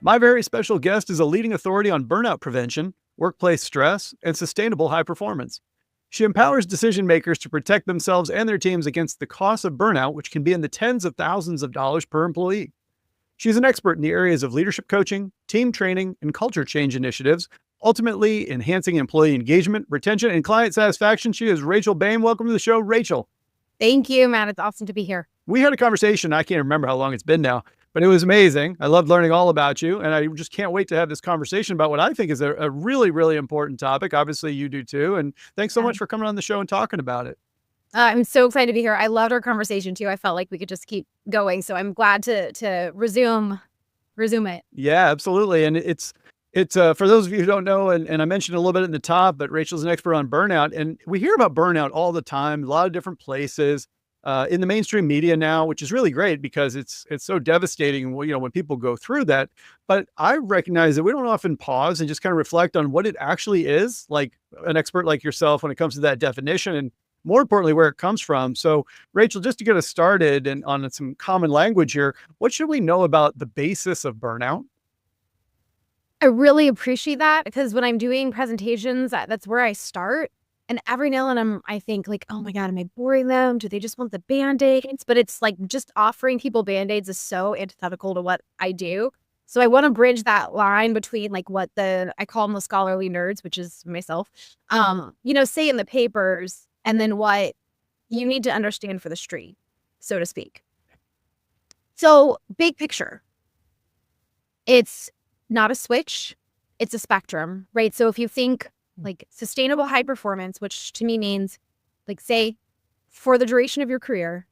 My very special guest is a leading authority on burnout prevention, workplace stress, and sustainable high performance. She empowers decision makers to protect themselves and their teams against the cost of burnout, which can be in the tens of thousands of dollars per employee. She's an expert in the areas of leadership coaching, team training, and culture change initiatives, ultimately enhancing employee engagement, retention, and client satisfaction. She is Rachel Bain. Welcome to the show, Rachel. Thank you, Matt. It's awesome to be here. We had a conversation. I can't remember how long it's been now, but it was amazing. I loved learning all about you. And I just can't wait to have this conversation about what I think is a really, really important topic. Obviously, you do too. And thanks so much for coming on the show and talking about it. I'm so excited to be here. I loved our conversation too. I felt like we could just keep going. So I'm glad to resume it. Yeah, absolutely. And it's for those of you who don't know, and I mentioned a little bit in the top, but Rachel's an expert on burnout. And we hear about burnout all the time, a lot of different places. In the mainstream media now, which is really great because it's so devastating, when people go through that. But I recognize that we don't often pause and just kind of reflect on what it actually is, like an expert like yourself when it comes to that definition, and more importantly, where it comes from. So, Rachel, just to get us started and on some common language here, what should we know about the basis of burnout? I really appreciate that because when I'm doing presentations, that's where I start. And every now and then I think like, oh my God, am I boring them? Do they just want the Band-Aids? But it's like just offering people Band-Aids is so antithetical to what I do. So I want to bridge that line between like what I call them the scholarly nerds, which is myself, say in the papers, and then what you need to understand for the street, so to speak. So big picture, it's not a switch, it's a spectrum, right? So if you think like sustainable high performance, which to me means like, say, for the duration of your career,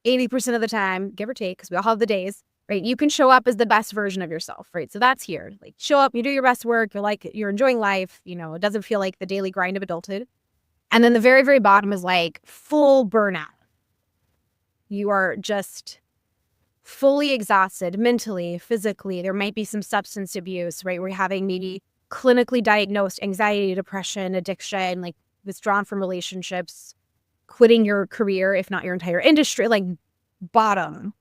80% of the time, give or take, because we all have the days, right? You can show up as the best version of yourself, right? So that's here. Like show up, you do your best work, you're enjoying life, it doesn't feel like the daily grind of adulthood. And then the very, very bottom is like full burnout. You are just fully exhausted mentally, physically. There might be some substance abuse, right? We're having maybe clinically diagnosed anxiety, depression, addiction, like withdrawn from relationships, quitting your career, if not your entire industry, like bottom.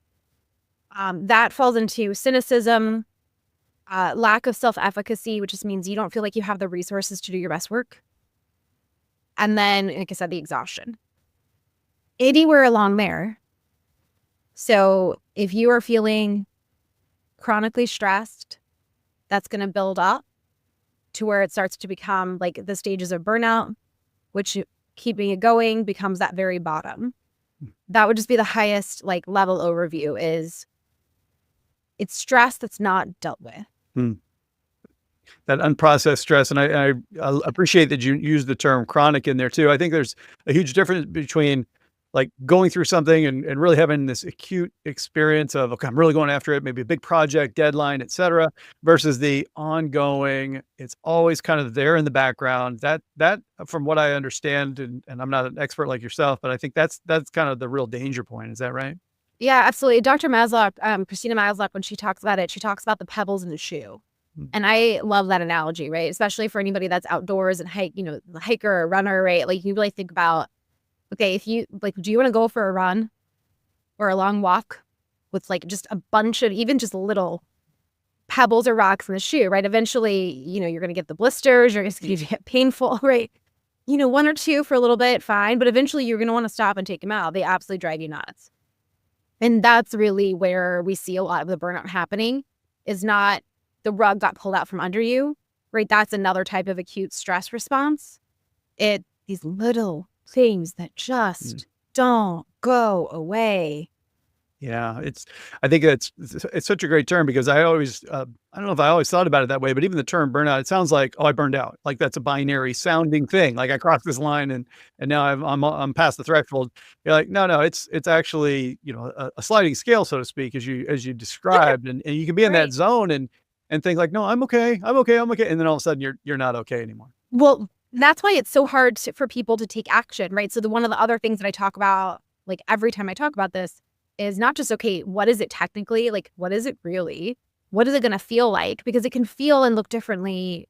That falls into cynicism, lack of self-efficacy, which just means you don't feel like you have the resources to do your best work. And then, like I said, the exhaustion. Anywhere along there. So if you are feeling chronically stressed, that's going to build up to where it starts to become like the stages of burnout, which keeping it going becomes that very bottom. That would just be the highest like level overview is it's stress that's not dealt with. That unprocessed stress. And I appreciate that you use the term chronic in there too. I think there's a huge difference between like going through something and really having this acute experience of, okay, I'm really going after it, maybe a big project, deadline, et cetera, versus the ongoing, it's always kind of there in the background. That from what I understand, and I'm not an expert like yourself, but I think that's kind of the real danger point. Is that right? Yeah, absolutely. Dr. Maslach, Christina Maslach, when she talks about it, she talks about the pebbles in the shoe. And I love that analogy, right? Especially for anybody that's outdoors and the hiker or runner, right? Like you really think about, okay, if you like, do you want to go for a run or a long walk with like just a bunch of even just little pebbles or rocks in the shoe, right? Eventually, you're going to get the blisters, you're going to get painful, right? One or two for a little bit, fine. But eventually you're going to want to stop and take them out. They absolutely drive you nuts. And that's really where we see a lot of the burnout happening is not the rug got pulled out from under you, right? That's another type of acute stress response. These little things that just don't go away. Yeah, I think it's such a great term because I always, I don't know if I always thought about it that way, but even the term burnout, it sounds like, oh, I burned out. Like that's a binary sounding thing. Like I crossed this line and now I'm past the threshold. You're like, no, it's actually, a sliding scale, so to speak, as you described, and you can be in that zone and think like, no, I'm okay. And then all of a sudden you're not okay anymore. Well, that's why it's so hard for people to take action, right? So one of the other things that I talk about, like every time I talk about this, is not just, okay, what is it technically? Like, what is it really? What is it going to feel like? Because it can feel and look differently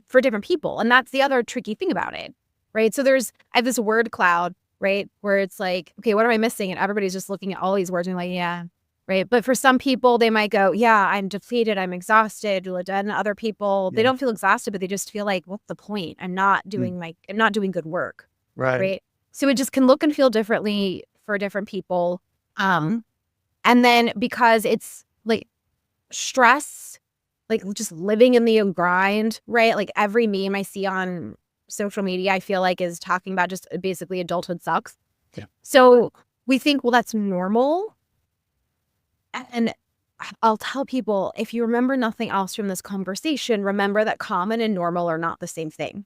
for different people. And that's the other tricky thing about it, right? So I have this word cloud, right? Where it's like, okay, what am I missing? And everybody's just looking at all these words and like, yeah, right? But for some people, they might go, yeah, I'm depleted, I'm exhausted. And other people, they Yeah. don't feel exhausted, but they just feel like, what's the point? I'm not doing good work, Right. right? So it just can look and feel differently for different people. And then because it's like stress, like just living in the grind, right? Like every meme I see on social media, I feel like is talking about just basically adulthood sucks. Yeah. So we think, well, that's normal. And I'll tell people, if you remember nothing else from this conversation, remember that common and normal are not the same thing.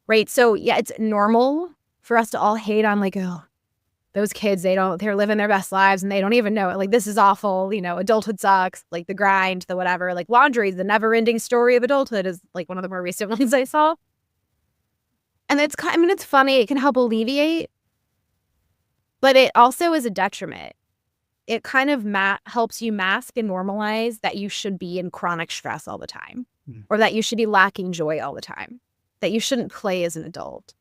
Right? So yeah, it's normal for us to all hate on like, oh, those kids, they're living their best lives and they don't even know it. Like, this is awful. Adulthood sucks, like the grind, the whatever, like laundry, the never ending story of adulthood is like one of the more recent ones I saw. And it's funny. It can help alleviate, but it also is a detriment. It kind of helps you mask and normalize that you should be in chronic stress all the time, or that you should be lacking joy all the time, that you shouldn't play as an adult.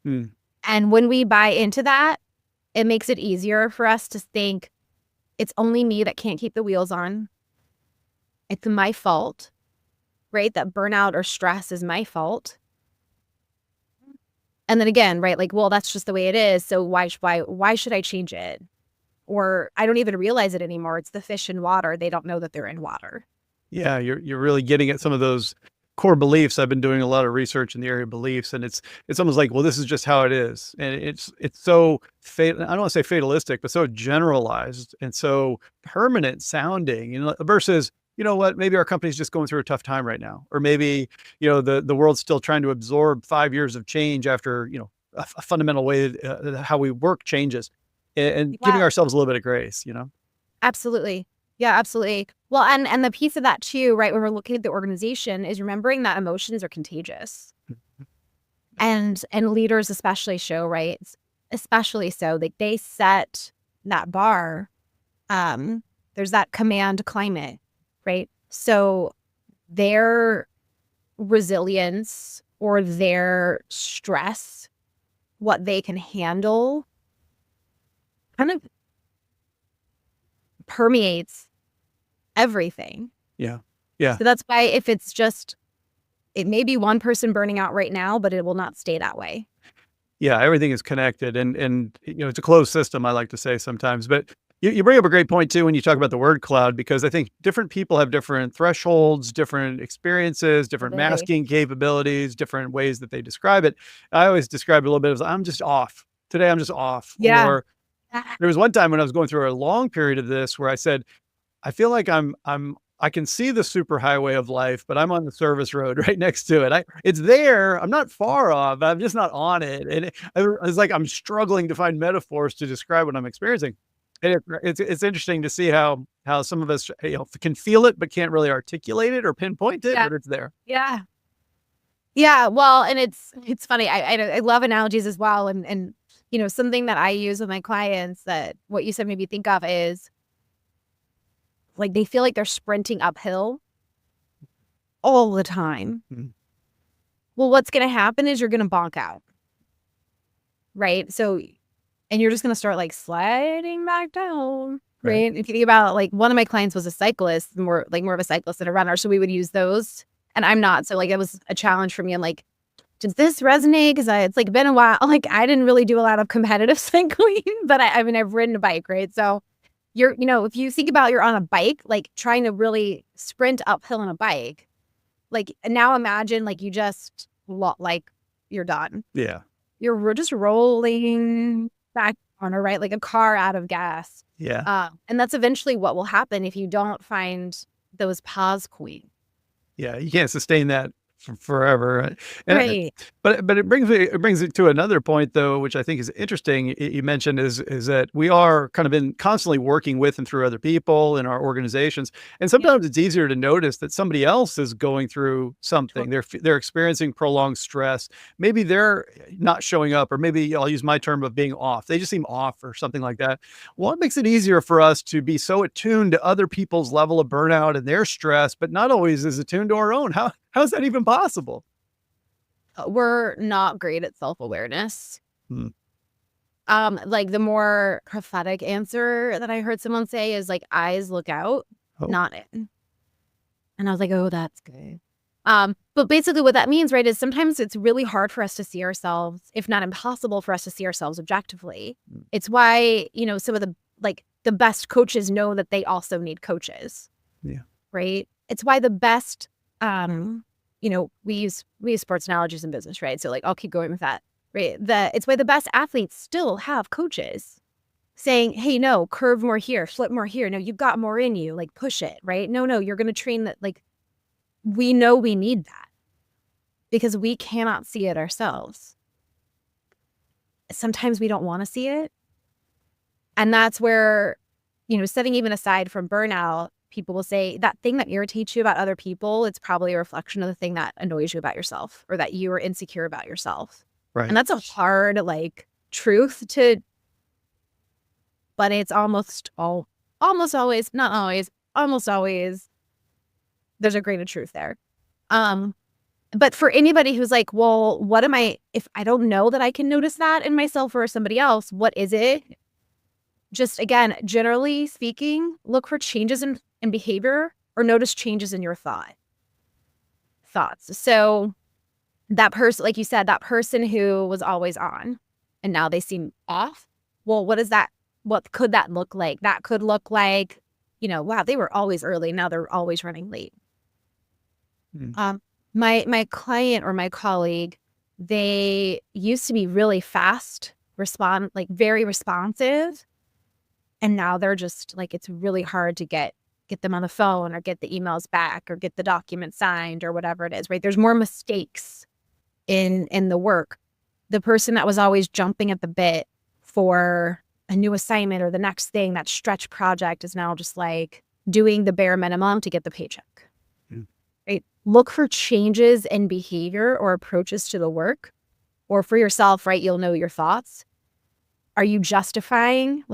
And when we buy into that, it makes it easier for us to think it's only me that can't keep the wheels on. It's my fault, right? That burnout or stress is my fault. And then again, right? Like, well, that's just the way it is. So why should I change it? Or I don't even realize it anymore. It's the fish in water. They don't know that they're in water. Yeah, you're really getting at some of those core beliefs. I've been doing a lot of research in the area of beliefs, and it's almost like, well, this is just how it is, and it's so I don't want to say fatalistic, but so generalized and so permanent sounding, versus, you know what, maybe our company's just going through a tough time right now, or maybe the world's still trying to absorb 5 years of change after a fundamental way how we work changes, and giving ourselves a little bit of grace. Absolutely. Yeah, absolutely. Well, and the piece of that too, right, when we're looking at the organization, is remembering that emotions are contagious. And leaders especially show, right? Especially so, like they set that bar. There's that command climate, right? So their resilience or their stress, what they can handle, kind of permeates everything. Yeah. So that's why if it's just, it may be one person burning out right now, but it will not stay that way. Yeah, everything is connected, and it's a closed system, I like to say sometimes. But you bring up a great point too when you talk about the word cloud, because I think different people have different thresholds, different experiences, different masking capabilities, different ways that they describe it. I always describe it a little bit as, I'm just off today. I'm just off. Yeah. Or there was one time when I was going through a long period of this where I said, I feel like I can see the superhighway of life, but I'm on the service road right next to it. It's there. I'm not far off. I'm just not on it. And it's like I'm struggling to find metaphors to describe what I'm experiencing. And it's interesting to see how some of us can feel it, but can't really articulate it or pinpoint it, but it's there. Yeah. Yeah. Well, and it's funny. I love analogies as well. And something that I use with my clients that what you said made me think of is, like, they feel like they're sprinting uphill all the time. Well, what's going to happen is you're going to bonk out. Right? So, and you're just going to start like sliding back down. Right? If you think about, like, one of my clients was a cyclist, more of a cyclist than a runner. So we would use those, and I'm not. So like, it was a challenge for me. I'm like, does this resonate? Because it's like been a while. Like, I didn't really do a lot of competitive cycling, but I've ridden a bike, right? So if you think about you're on a bike, like trying to really sprint uphill on a bike, like now imagine like you just like you're done. Yeah. You're just rolling back on a right, like a car out of gas. Yeah. And that's eventually what will happen if you don't find those pause points. Yeah. You can't sustain that forever. Right. But it brings it to another point though, which I think is interesting. You mentioned is that we are kind of constantly working with and through other people in our organizations. And sometimes it's easier to notice that somebody else is going through something. They're experiencing prolonged stress. Maybe they're not showing up, or maybe I'll use my term of being off. They just seem off or something like that. Well, it makes it easier for us to be so attuned to other people's level of burnout and their stress, but not always as attuned to our own. How is that even possible? We're not great at self-awareness. Like the more prophetic answer that I heard someone say is like, eyes look out, not in. And I was like, oh, that's good. But basically what that means, right, is sometimes it's really hard for us to see ourselves, if not impossible for us to see ourselves objectively. It's why, some of the best coaches know that they also need coaches. Yeah. Right. It's why the best, we use sports analogies in business, right? So like, I'll keep going with that. Right. It's why the best athletes still have coaches saying, hey, no, curve more here, flip more here. No, you've got more in you, like push it. Right. No, you're going to train that. Like, we know we need that because we cannot see it ourselves. Sometimes we don't want to see it. And that's where, setting even aside from burnout, people will say that thing that irritates you about other people, it's probably a reflection of the thing that annoys you about yourself or that you are insecure about yourself. Right. And that's a hard, truth to, but it's almost always, not always, almost always, there's a grain of truth there. But for anybody who's like, well, what am I, if I don't know that I can notice that in myself or somebody else, what is it? Just again, generally speaking, look for changes in behavior or notice changes in your thoughts. So that person, like you said, that person who was always on and now they seem off. Well, what could that look like? That could look like, wow, they were always early. Now they're always running late. My client or my colleague, they used to be really fast, very responsive. And now they're just it's really hard to get them on the phone or get the emails back or get the document signed or whatever it is, right? There's more mistakes in the work. The person that was always jumping at the bit for a new assignment or the next thing, that stretch project, is now just doing the bare minimum to get the paycheck. Right? Look for changes in behavior or approaches to the work, or for yourself, right? You'll know your thoughts. Are you justifying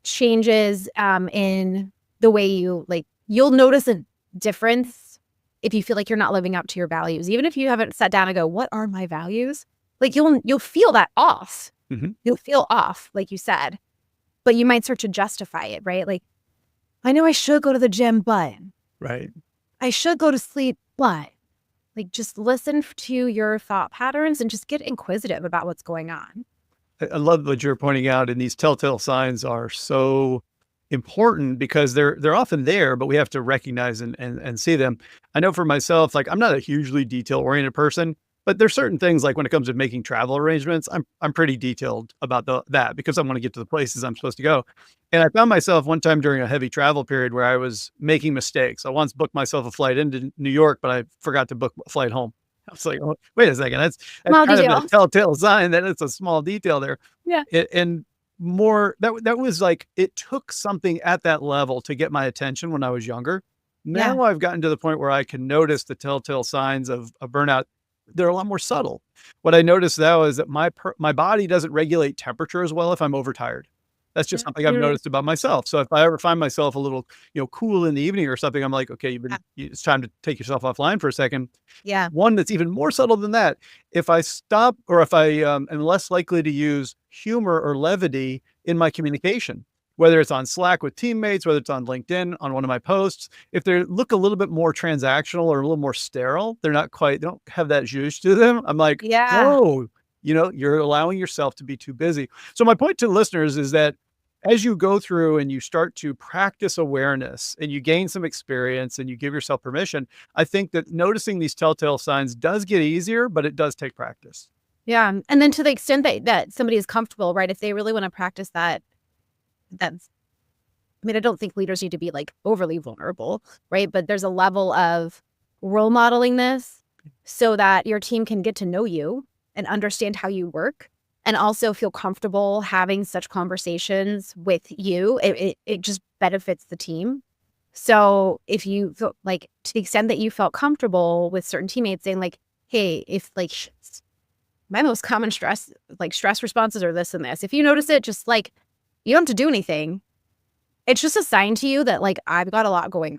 changes in the way you'll notice a difference if you feel like you're not living up to your values, even if you haven't sat down and go, what are my values? You'll feel that off. Mm-hmm. You'll feel off, like you said, but you might start to justify it, right? I know I should go to the gym, but right. I should go to sleep, but just listen to your thought patterns and just get inquisitive about what's going on. I love what you're pointing out, and these telltale signs are so important because they're often there, but we have to recognize and see them. I know for myself, I'm not a hugely detail-oriented person, but there's certain things when it comes to making travel arrangements, I'm pretty detailed about that because I want to get to the places I'm supposed to go. And I found myself one time during a heavy travel period where I was making mistakes. I once booked myself a flight into New York, but I forgot to book a flight home. I was like, oh, wait a second, that's kind of a telltale sign that it's a small detail there. Yeah. And more, that was it took something at that level to get my attention when I was younger. Now I've gotten to the point where I can notice the telltale signs of burnout. They're a lot more subtle. What I noticed now is that my body doesn't regulate temperature as well if I'm overtired. That's just something I've noticed about myself. So if I ever find myself a little, cool in the evening or something, I'm like, okay, it's time to take yourself offline for a second. Yeah. One that's even more subtle than that. If I stop or if I am less likely to use humor or levity in my communication, whether it's on Slack with teammates, whether it's on LinkedIn, on one of my posts, if they look a little bit more transactional or a little more sterile, they don't have that juice to them. I'm like, whoa, you're allowing yourself to be too busy. So my point to listeners is that as you go through and you start to practice awareness and you gain some experience and you give yourself permission, I think that noticing these telltale signs does get easier, but it does take practice. Yeah. And then to the extent that somebody is comfortable, right? If they really want to practice that, I don't think leaders need to be overly vulnerable, right? But there's a level of role modeling this so that your team can get to know you and understand how you work, and also feel comfortable having such conversations with you. It just benefits the team. So if you feel to the extent that you felt comfortable with certain teammates saying hey, if my most common stress responses are this and this, if you notice it, just you don't have to do anything. It's just a sign to you that I've got a lot going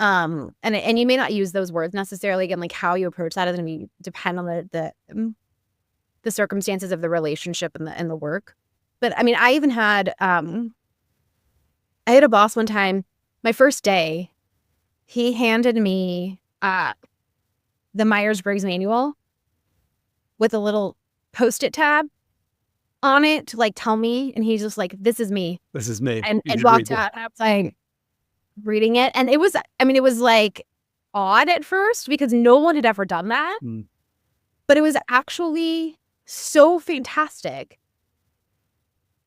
on. And you may not use those words necessarily. Again, how you approach that is going to depend on the the circumstances of the relationship and the work. But I mean, I even had I had a boss one time, my first day, he handed me the Myers-Briggs manual with a little Post-it tab on it to like tell me, and he's just like, this is me. This is me. And You should walked read out, and I was like reading it. And it was, I mean, it was like odd at first because no one had ever done that. Mm. But it was actually so fantastic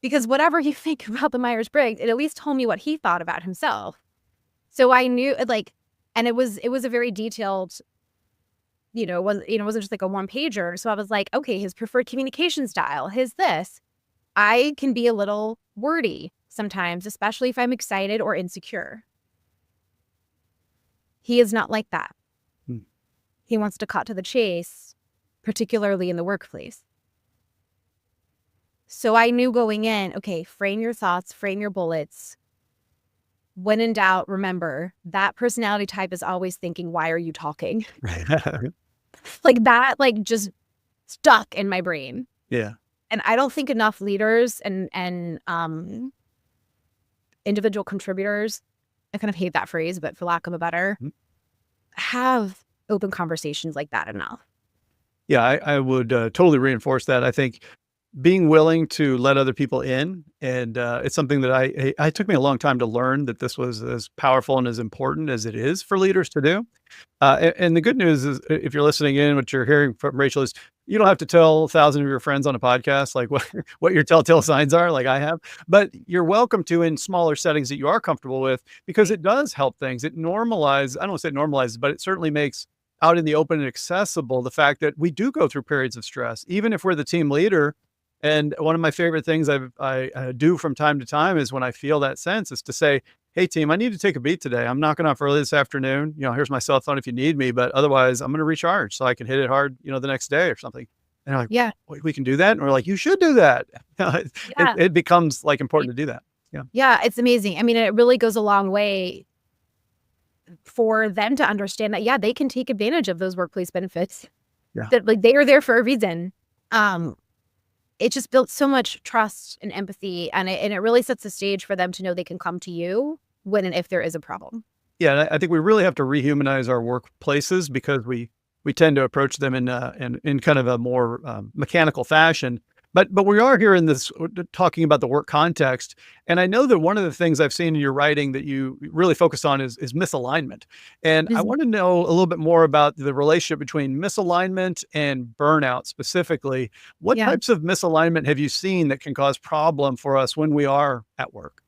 because whatever you think about the Myers-Briggs, it at least told me what he thought about himself. So I knew, like, and it was a very detailed, it wasn't just like a one pager. So I was like, okay, his preferred communication style, his this. I can be a little wordy sometimes, especially if I'm excited or insecure. He is not like that. Hmm. He wants to cut to the chase, particularly in the workplace. So I knew going in, okay, frame your thoughts, frame your bullets. When in doubt, remember that personality type is always thinking, why are you talking? Right. Like that, like just stuck in my brain. Yeah. And I don't think enough leaders and individual contributors, I kind of hate that phrase, but for lack of a better, have open conversations like that enough. Yeah, I would totally reinforce that. I think being willing to let other people in, and it's something that I took me a long time to learn that this was as powerful and as important as it is for leaders to do. And the good news is, if you're listening in, what you're hearing from Rachel is you don't have to tell 1,000 of your friends on a podcast like what your telltale signs are, like I have, but you're welcome to in smaller settings that you are comfortable with, because it does help things. It normalizes, I don't want to say it normalizes, but it certainly makes out in the open and accessible the fact that we do go through periods of stress, even if we're the team leader. And one of my favorite things I do from time to time is when I feel that sense is to say, hey team, I need to take a beat today. I'm knocking off early this afternoon. Here's my cell phone if you need me, but otherwise I'm going to recharge so I can hit it hard, the next day or something. And they're like, yeah, we can do that. And we're like, you should do that. It becomes like important to do that. Yeah. Yeah. It's amazing. I mean, it really goes a long way for them to understand that, yeah, they can take advantage of those workplace benefits. Yeah. That like they are there for a reason. It just built so much trust and empathy, and it really sets the stage for them to know they can come to you when and if there is a problem. Yeah, I think we really have to rehumanize our workplaces because we tend to approach them in kind of a more mechanical fashion. But we are here in this talking about the work context, and I know that one of the things I've seen in your writing that you really focus on is misalignment. And I want to know a little bit more about the relationship between misalignment and burnout specifically. What types of misalignment have you seen that can cause problem for us when we are at work?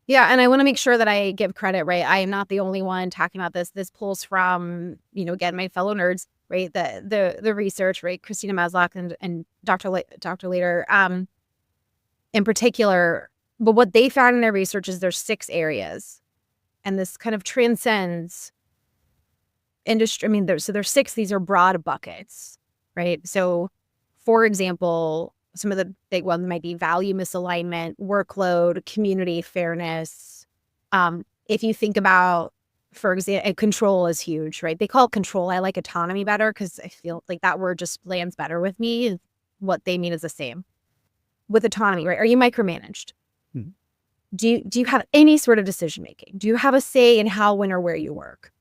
Yeah, and I want to make sure that I give credit, right? I am not the only one talking about this. This pulls from, again, my fellow nerds, right? The research, right? Christina Maslach and Dr. Lader, in particular. But what they found in their research is there's 6 areas, and this kind of transcends industry. I mean, there's 6. These are broad buckets, right? So, for example, some of the big ones might be value misalignment, workload, community fairness. If you think about, for example, control is huge, right? They call it control. I like autonomy better because I feel like that word just lands better with me. What they mean is the same. With autonomy, right? Are you micromanaged? Mm-hmm. Do you have any sort of decision making? Do you have a say in how, when, or where you work?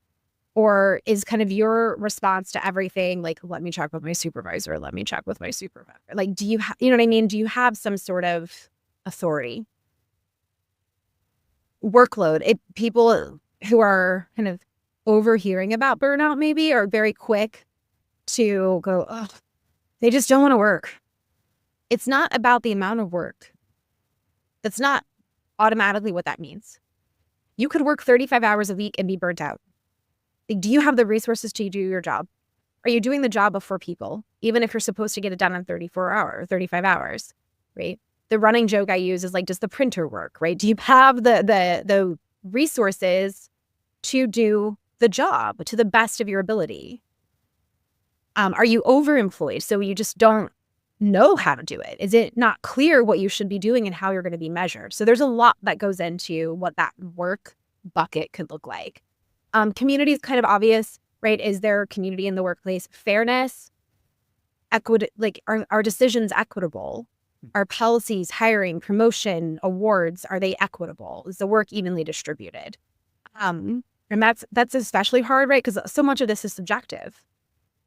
Or is kind of your response to everything like, let me check with my supervisor, let me check with my supervisor? Like, do you you know what I mean? Do you have some sort of authority? Workload. People who are kind of overhearing about burnout maybe are very quick to go, oh, they just don't want to work. It's not about the amount of work. That's not automatically what that means. You could work 35 hours a week and be burnt out. Do you have the resources to do your job? Are you doing the job of 4 people, even if you're supposed to get it done in 35 hours, right? The running joke I use is like, does the printer work, right? Do you have the resources to do the job to the best of your ability? Are you overemployed so you just don't know how to do it? Is it not clear what you should be doing and how you're going to be measured? So there's a lot that goes into what that work bucket could look like. Community is kind of obvious, right? Is there community in the workplace? Fairness. our decisions equitable? Our policies, hiring, promotion, awards, are they equitable? Is the work evenly distributed? And that's especially hard, right? Because so much of this is subjective,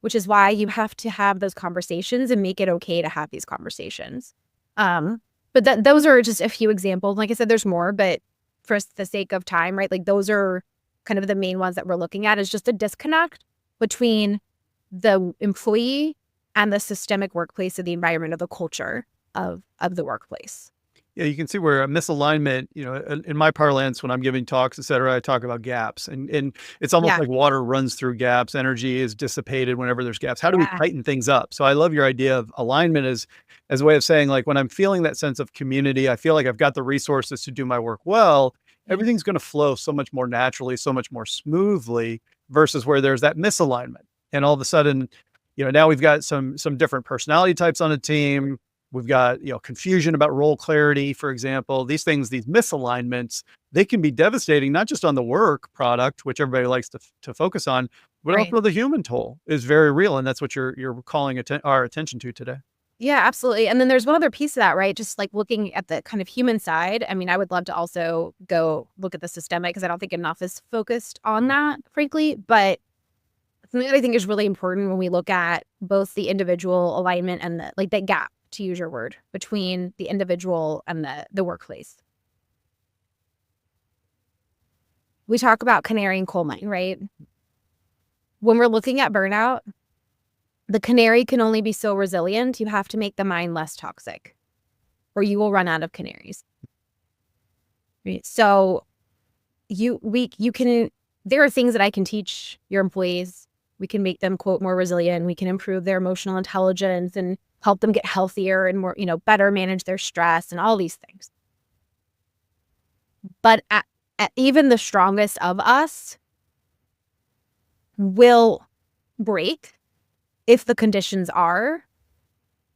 which is why you have to have those conversations and make it okay to have these conversations. But those are just a few examples. Like I said, there's more, but for the sake of time, right? Like those are kind of the main ones that we're looking at, is just a disconnect between the employee and the systemic workplace of the environment, of the culture of the workplace. Yeah, you can see where a misalignment, in my parlance, when I'm giving talks, et cetera, I talk about gaps. And it's almost Yeah. like water runs through gaps. Energy is dissipated whenever there's gaps. How do we Yeah. tighten things up? So I love your idea of alignment as a way of saying, like, when I'm feeling that sense of community, I feel like I've got the resources to do my work well. Yeah. Everything's going to flow so much more naturally, so much more smoothly, versus where there's that misalignment. And all of a sudden, now we've got some different personality types on a team. We've got, confusion about role clarity, for example. These things, these misalignments, they can be devastating, not just on the work product, which everybody likes to focus on, but Right. also the human toll is very real. And that's what you're calling our attention to today. Yeah, absolutely. And then there's one other piece of that, right? Just like looking at the kind of human side. I mean, I would love to also go look at the systemic, because I don't think enough is focused on that, frankly. But something that I think is really important when we look at both the individual alignment and that gap, to use your word, between the individual and the workplace. We talk about canary and coal mine, right? When we're looking at burnout, the canary can only be so resilient. You have to make the mine less toxic, or you will run out of canaries. Right? So you can, there are things that I can teach your employees. We can make them, quote, more resilient. We can improve their emotional intelligence and help them get healthier and more, better manage their stress and all these things. But at even the strongest of us will break if the conditions are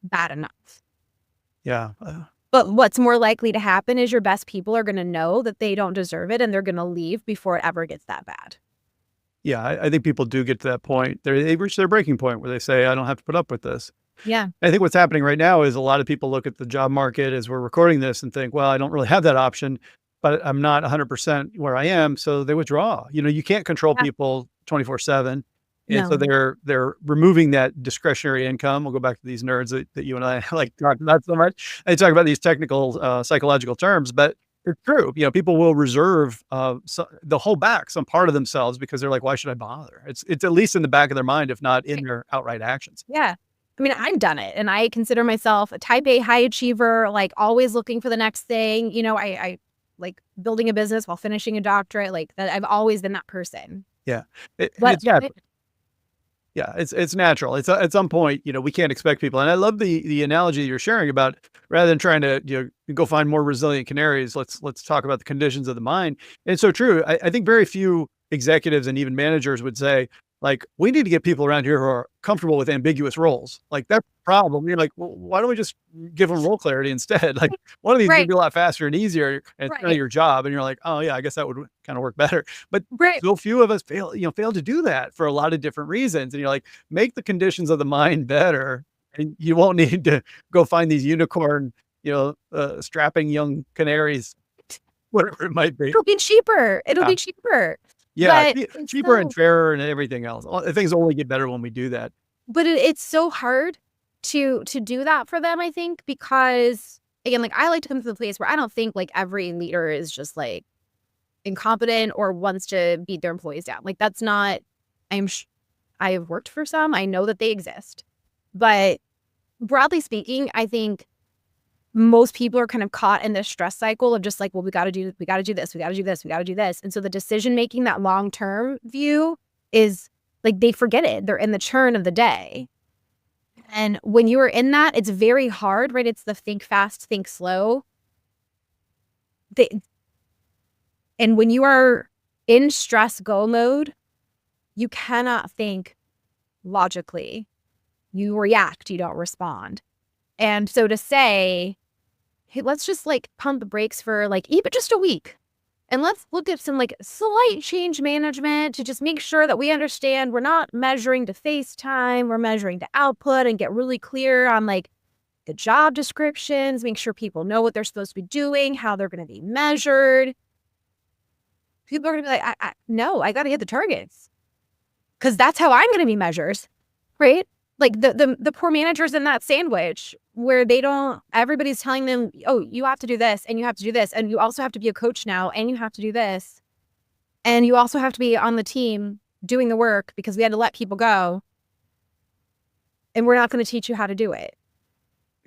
bad enough. Yeah. But what's more likely to happen is your best people are going to know that they don't deserve it, and they're going to leave before it ever gets that bad. Yeah. I think people do get to that point. They reach their breaking point where they say, I don't have to put up with this. Yeah. I think what's happening right now is a lot of people look at the job market as we're recording this and think, well, I don't really have that option, but I'm not 100% where I am. So they withdraw. You can't control Yeah. people 24/7. And so No. they're removing that discretionary income. We'll go back to these nerds that you and I like talking about so much. They talk about these technical psychological terms, but it's true. People will reserve they'll hold back some part of themselves because they're like, why should I bother? It's at least in the back of their mind, if not in their outright actions. Yeah. I mean, I've done it, and I consider myself a type A high achiever, like always looking for the next thing. I like building a business while finishing a doctorate, like that. I've always been that person. Yeah. But It's natural. Yeah, it's natural. It's at some point, we can't expect people. And I love the analogy you're sharing about, rather than trying to go find more resilient canaries, let's talk about the conditions of the mind. And it's so true. I think very few executives and even managers would say, like, we need to get people around here who are comfortable with ambiguous roles. Like, that's the problem. You're like, well, why don't we just give them role clarity instead? Like, one of these would Right. be a lot faster and easier, and it's kind of Right. your job. And you're like, oh yeah, I guess that would kind of work better. But Right. so few of us fail to do that for a lot of different reasons. And you're like, make the conditions of the mind better, and you won't need to go find these unicorn, strapping young canaries, whatever it might be. It'll be cheaper. It'll Yeah. be cheaper. Yeah, But it's cheaper and fairer and everything else. Things only get better when we do that. But it's so hard to do that for them, I think, because again, like I like to come to the place where I don't think like every leader is just like incompetent or wants to beat their employees down. Like that's not. I have worked for some. I know that they exist, but broadly speaking, I think most people are kind of caught in this stress cycle of just like, well, we got to do this, we got to do this. And so the decision making, that long-term view, is like they forget it. They're in the churn of the day. And when you are in that, it's very hard, right? It's the think fast, think slow. And when you are in stress go mode, you cannot think logically. You react, you don't respond. And so to say, hey, let's just like pump the brakes for like even just a week And let's look at some like slight change management to just make sure that we understand we're not measuring to face time, we're measuring to output, and get really clear on like the job descriptions, make sure people know what they're supposed to be doing, how they're going to be measured. People are going to be like, no, I got to hit the targets because that's how I'm going to be measured, right? Like the poor managers in that sandwich where everybody's telling them, oh, you have to do this and you have to do this. And you also have to be a coach now and you have to do this. And you also have to be on the team doing the work because we had to let people go. And we're not going to teach you how to do it.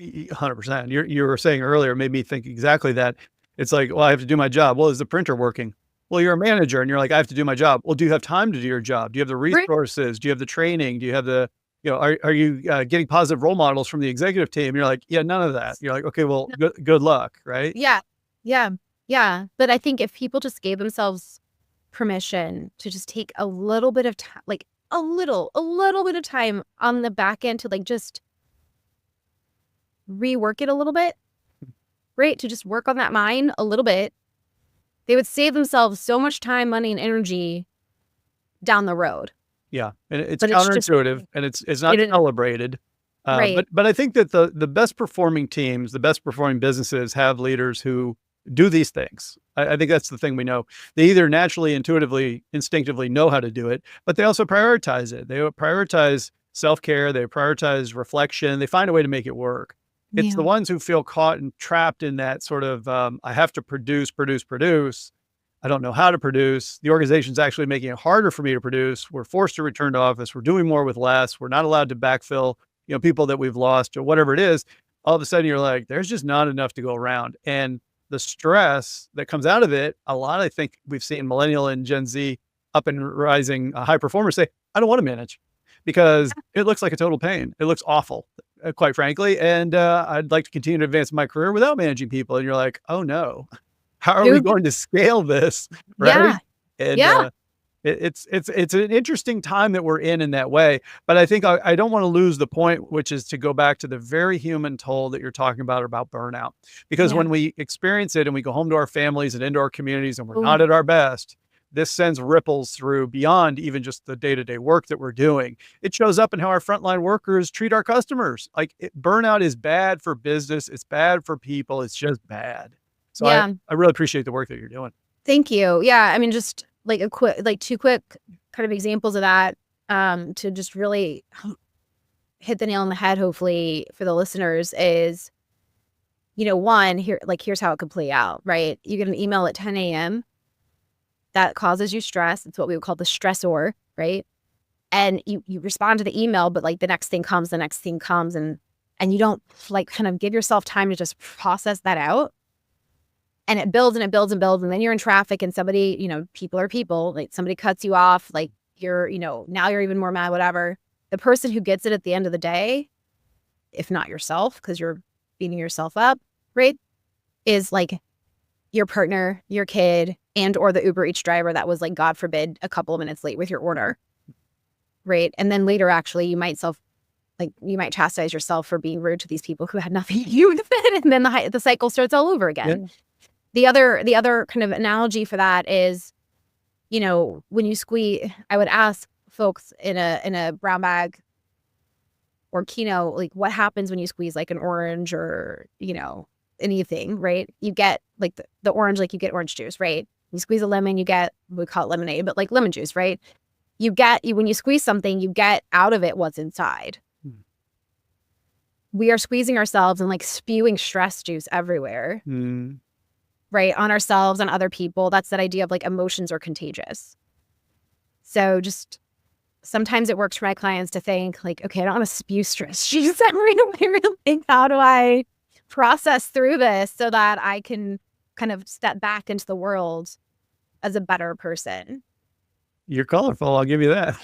100%. You were saying earlier, made me think exactly that. It's like, well, I have to do my job. Well, is the printer working? Well, you're a manager and you're like, I have to do my job. Well, do you have time to do your job? Do you have the resources? Do you have the training? Do you have the, are you getting positive role models from the executive team? You're like, yeah, none of that. You're like, okay, well, good luck. Right. Yeah. But I think if people just gave themselves permission to just take a little bit of time, like a little bit of time on the back end to like just rework it a little bit, right? To just work on that mind a little bit, they would save themselves so much time, money, and energy down the road. Yeah. And it's counterintuitive and it's not celebrated. Right. But I think that the best performing teams, the best performing businesses have leaders who do these things. I think that's the thing we know. They either naturally, intuitively, instinctively know how to do it, but they also prioritize it. They prioritize self-care. They prioritize reflection. They find a way to make it work. It's the ones who feel caught and trapped in that sort of, I have to produce. I don't know how to produce. The organization's actually making it harder for me to produce. We're forced to return to office. We're doing more with less. We're not allowed to backfill, people that we've lost or whatever it is. All of a sudden you're like, there's just not enough to go around. And the stress that comes out of it, a lot, I think we've seen millennial and Gen Z up and rising high performers say, I don't want to manage because it looks like a total pain. It looks awful, quite frankly. And I'd like to continue to advance my career without managing people. And you're like, oh no, how are we going to scale this? Right. And it's an interesting time that we're in that way. But I think I don't want to lose the point, which is to go back to the very human toll that you're talking about burnout. Because when we experience it and we go home to our families and into our communities and we're not at our best, this sends ripples through beyond even just the day-to-day work that we're doing. It shows up in how our frontline workers treat our customers. Like burnout is bad for business. It's bad for people. It's just bad. So I really appreciate the work that you're doing. Thank you. Yeah. I mean, just like two quick kind of examples of that, to just really hit the nail on the head, hopefully for the listeners is, one here's how it could play out, right? You get an email at 10 a.m. that causes you stress. It's what we would call the stressor, right? And you respond to the email, but like the next thing comes, and you don't like kind of give yourself time to just process that out. And it builds and it builds and builds. And then you're in traffic and somebody, people are people, like somebody cuts you off, like you're, now you're even more mad, whatever. The person who gets it at the end of the day, if not yourself, because you're beating yourself up, right, is like your partner, your kid, and or the Uber Eats driver that was like, God forbid, a couple of minutes late with your order, right? And then later, actually, you might chastise yourself for being rude to these people who had nothing to do with it. And then the cycle starts all over again. Yeah. The other kind of analogy for that is, when you squeeze, I would ask folks in a brown bag or keynote, like what happens when you squeeze like an orange or, anything, right? You get like the orange, like you get orange juice, right? You squeeze a lemon, you get, we call it lemonade, but like lemon juice, right? When you squeeze something, you get out of it what's inside. We are squeezing ourselves and like spewing stress juice everywhere. Right? On ourselves, on other people. That's that idea of like emotions are contagious. So just sometimes it works for my clients to think like, okay, I don't want to spew stress juice everywhere. Think, how do I process through this so that I can kind of step back into the world as a better person? You're colorful. I'll give you that.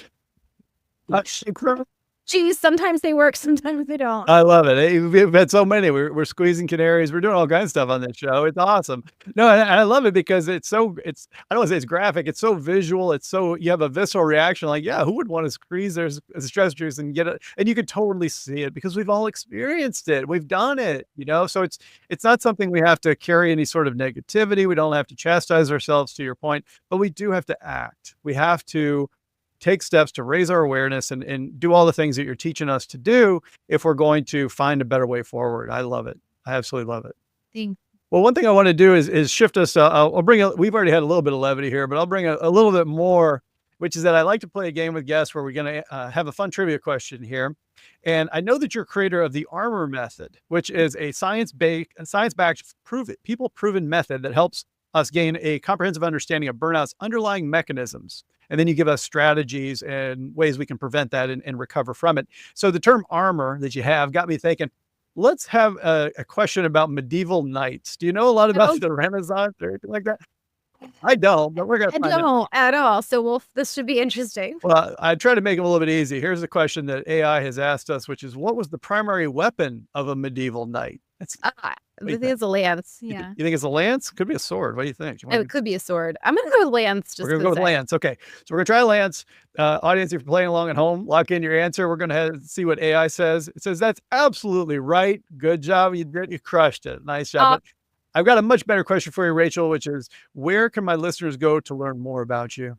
Geez, sometimes they work, sometimes they don't. I love it. We've had so many. We're squeezing canaries. We're doing all kinds of stuff on this show. It's awesome. No, and I love it because I don't want to say it's graphic. It's so visual. It's so, you have a visceral reaction. Like, yeah, who would want to squeeze their stress juice and get it? And you can totally see it because we've all experienced it. We've done it, So it's not something we have to carry any sort of negativity. We don't have to chastise ourselves, to your point, but we do have to act. We have to take steps to raise our awareness and do all the things that you're teaching us to do if we're going to find a better way forward. I love it. I absolutely love it. Thanks. Well, one thing I want to do is shift us. I'll bring we've already had a little bit of levity here, but I'll bring a little bit more, which is that I like to play a game with guests where we're going to have a fun trivia question here. And I know that you're creator of the ARMOR method, which is a science-backed, people-proven method that helps us gain a comprehensive understanding of burnout's underlying mechanisms. And then you give us strategies and ways we can prevent that and recover from it. So the term ARMOR that you have got me thinking, let's have a question about medieval knights. Do you know a lot about the Renaissance or anything like that? I don't, but we're going to find out. I don't at all. So this should be interesting. Well, I try to make them a little bit easy. Here's a question that AI has asked us, which is, what was the primary weapon of a medieval knight? I think it's a lance. Yeah. You think it's a lance? Could be a sword. What do you think? It could be a sword. I'm going to go with lance. We're going to go with lance. Okay. So we're going to try lance. Audience, if you're playing along at home, lock in your answer. We're going to see what AI says. It says, that's absolutely right. Good job. You crushed it. Nice job. But I've got a much better question for you, Rachel, which is, where can my listeners go to learn more about you?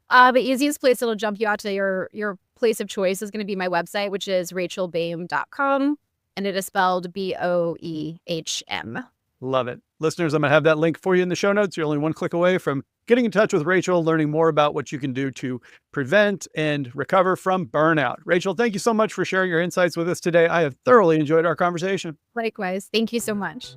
The easiest place that'll jump you out to your place of choice is going to be my website, which is rachelboehm.com. And it is spelled BOEHM. Love it. Listeners, I'm going to have that link for you in the show notes. You're only one click away from getting in touch with Rachel, learning more about what you can do to prevent and recover from burnout. Rachel, thank you so much for sharing your insights with us today. I have thoroughly enjoyed our conversation. Likewise. Thank you so much.